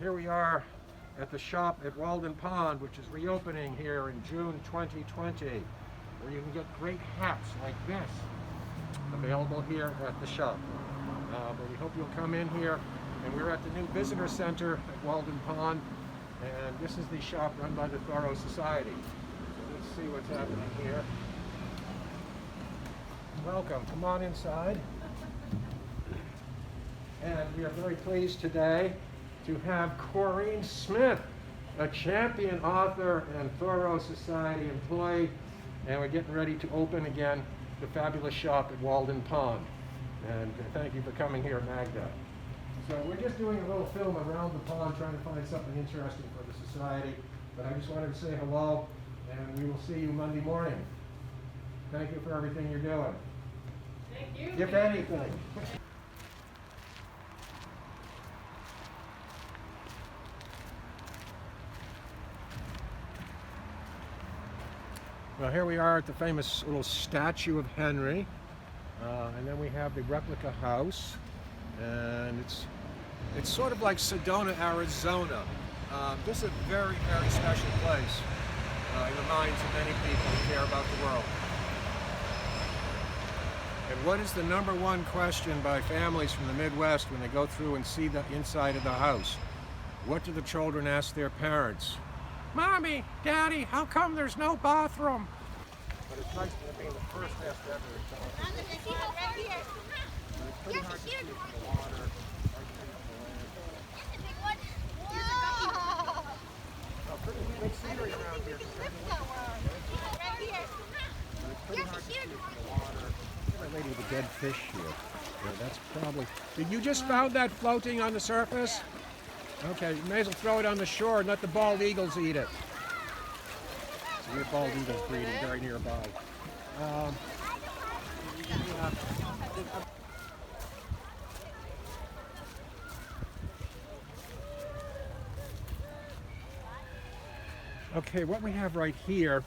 Here we are at the shop at Walden Pond, which is reopening here in June 2020, where you can get great hats like this available here at the shop. But we hope you'll come in here. And we're at the new visitor center at Walden Pond, and this is the shop run by the Thoreau Society. So let's see what's happening here. Welcome, come on inside. And we are very pleased today to have Corrine Smith, a champion author and Thoreau Society employee, and we're getting ready to open again the fabulous shop at Walden Pond. And thank you for coming here, Magda. So we're just doing a little film around the pond, trying to find something interesting for the society. But I just wanted to say hello, and we will see you Monday morning. Thank you for everything you're doing. Thank you. If anything. Well, here we are at the famous little statue of Henry, and then we have the replica house, and it's sort of like Sedona, Arizona. This is a very, very special place in the minds of many people who care about the world. And what is the number one question by families from the Midwest when they go through and see the inside of the house? What do the children ask their parents? Mommy, Daddy, how come there's no bathroom? But it's nice to be the first nest ever. Right here. It's pretty hard to see from the water. That's a big one. Whoa! Oh, pretty big scenery around here. Right here. It's pretty hard to see from the water. There's a lady with a dead fish here. Yeah, that's probably... Did you just found that floating on the surface? Okay, you may as well throw it on the shore and let the bald eagles eat it. So we have bald eagles breeding very nearby. Okay, what we have right here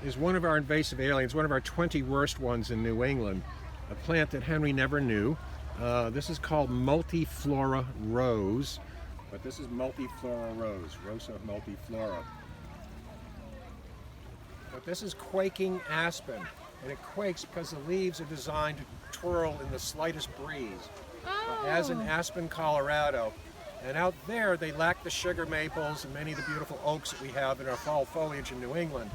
is one of our invasive aliens, one of our 20 worst ones in New England, a plant that Henry never knew. This is called multiflora rose, but this is multiflora rose, Rosa multiflora. But this is quaking aspen, and it quakes because the leaves are designed to twirl in the slightest breeze, as in Aspen, Colorado. And out there, they lack the sugar maples and many of the beautiful oaks that we have in our fall foliage in New England.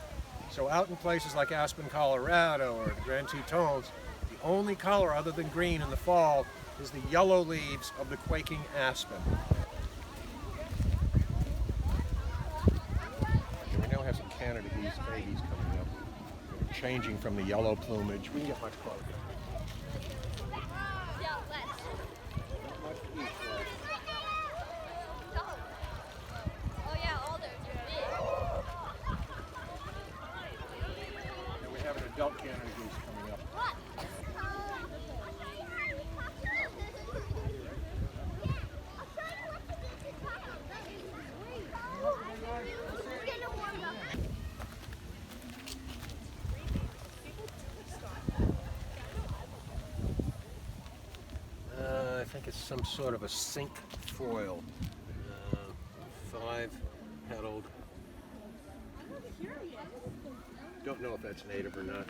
So out in places like Aspen, Colorado, or the Grand Tetons, the only color other than green in the fall is the yellow leaves of the quaking aspen. And we now have some Canada geese babies coming up. They're changing from the yellow plumage. We can get much closer. Yeah, less. Not much east left. Oh yeah, Alden. And we have an adult Canada goose coming up. What? I think it's some sort of a cinquefoil. 5-petaled. Don't know if that's native or not.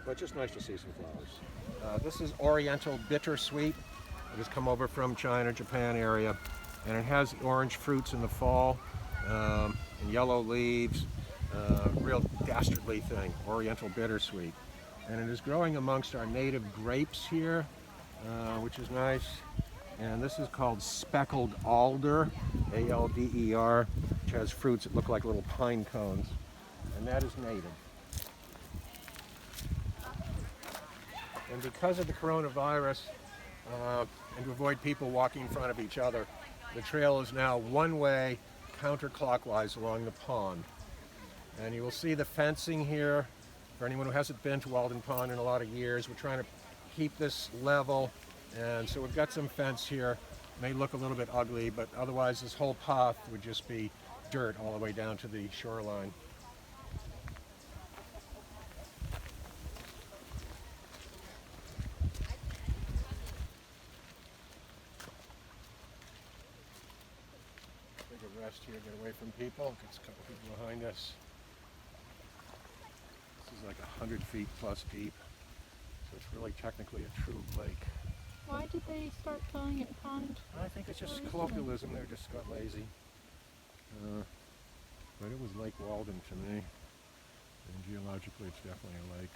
But it's just nice to see some flowers. This is Oriental Bittersweet. It has come over from China, Japan area. And it has orange fruits in the fall and yellow leaves. Real dastardly thing, Oriental Bittersweet. And it is growing amongst our native grapes here, which is nice. And this is called speckled alder, A-L-D-E-R, which has fruits that look like little pine cones. And that is native. And because of the coronavirus, and to avoid people walking in front of each other, the trail is now one way counterclockwise along the pond. And you will see the fencing here. For anyone who hasn't been to Walden Pond in a lot of years, we're trying to keep this level. And so we've got some fence here. It may look a little bit ugly, but otherwise this whole path would just be dirt all the way down to the shoreline. past here, get away from people. There's a couple people behind us. This is like 100 feet plus deep, so it's really technically a true lake. Why did they start calling it pond? I think it's just colloquialism. They just got lazy. But it was Lake Walden to me, and geologically it's definitely a lake.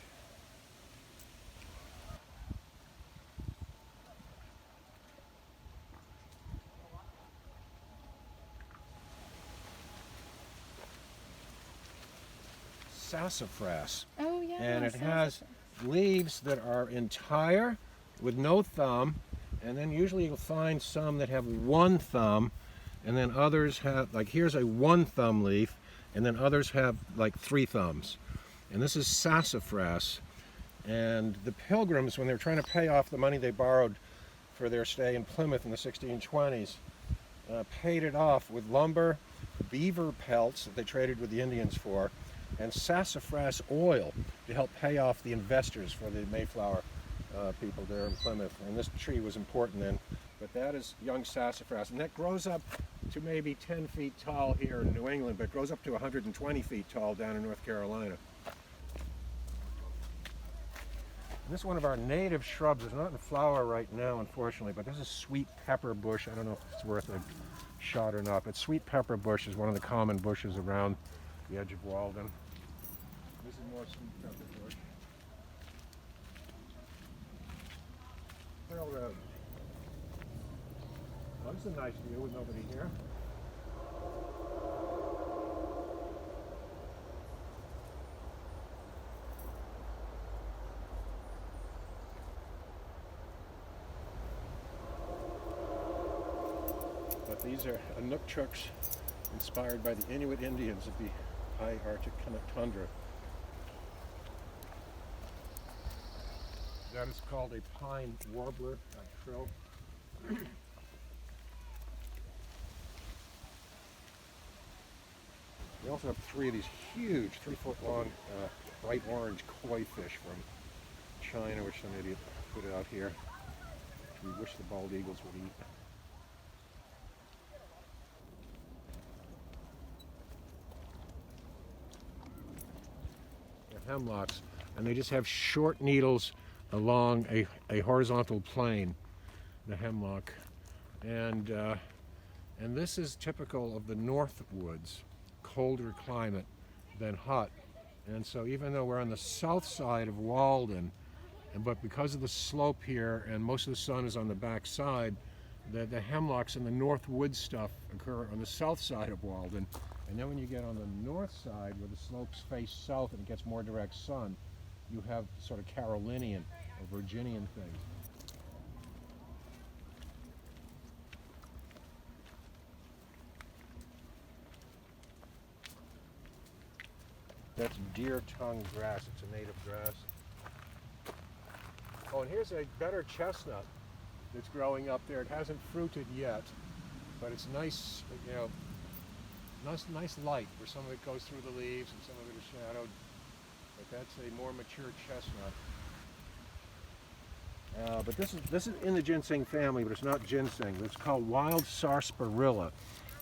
Sassafras, Oh yeah. and it has sassafras. leaves that are entire with no thumb, and then usually you'll find some that have one thumb, and then others have, like here's a one thumb leaf, and then others have like 3 thumbs. And this is sassafras. And the Pilgrims, when they were trying to pay off the money they borrowed for their stay in Plymouth in the 1620s, paid it off with lumber, beaver pelts that they traded with the Indians for, and sassafras oil to help pay off the investors for the Mayflower people there in Plymouth. And this tree was important then. But that is young sassafras, and that grows up to maybe 10 feet tall here in New England, but it grows up to 120 feet tall down in North Carolina. And this is one of our native shrubs. It's not in flower right now, unfortunately, but this is sweet pepper bush. I don't know if it's worth a shot or not, but sweet pepper bush is one of the common bushes around the edge of Walden. This is more sweet pepper bush. Trail Road. Oh, this is a nice view with nobody here. But these are Inukchuks inspired by the Inuit Indians of the high Arctic tundra. That is called a pine warbler, a trill. We also have 3 of these huge, 3-foot long, bright orange koi fish from China, which some idiot put out here, which we wish the bald eagles would eat. They're hemlocks, and they just have short needles along a horizontal plane, the hemlock. And this is typical of the north woods. Colder climate than hot, and so even though we're on the south side of Walden, but because of the slope here and most of the sun is on the back side, the hemlocks and the north wood stuff occur on the south side of Walden, and then when you get on the north side where the slopes face south and it gets more direct sun, you have sort of Carolinian or Virginian things. That's deer tongue grass. It's a native grass. Oh, and here's a better chestnut that's growing up there. It hasn't fruited yet, but it's nice, you know, nice light where some of it goes through the leaves and some of it is shadowed. But that's a more mature chestnut. But this is in the ginseng family, but it's not ginseng. It's called wild sarsaparilla.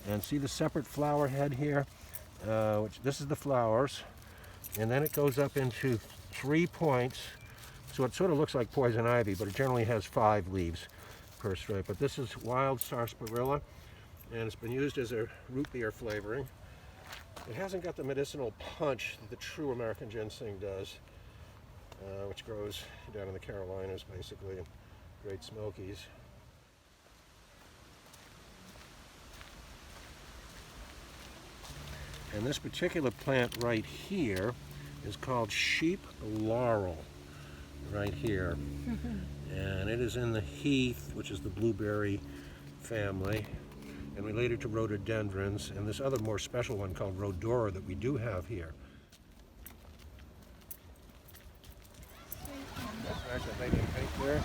And see the separate flower head here? Which this is the flowers. And then it goes up into 3 points, so it sort of looks like poison ivy, but it generally has 5 leaves per stripe. But this is wild sarsaparilla, and it's been used as a root beer flavoring. It hasn't got the medicinal punch that the true American ginseng does, which grows down in the Carolinas, basically, and Great Smokies. And this particular plant right here is called sheep laurel, right here. And it is in the heath, which is the blueberry family, and related to rhododendrons, and this other more special one called rhodora that we do have here. That's nice, that lady in pink there.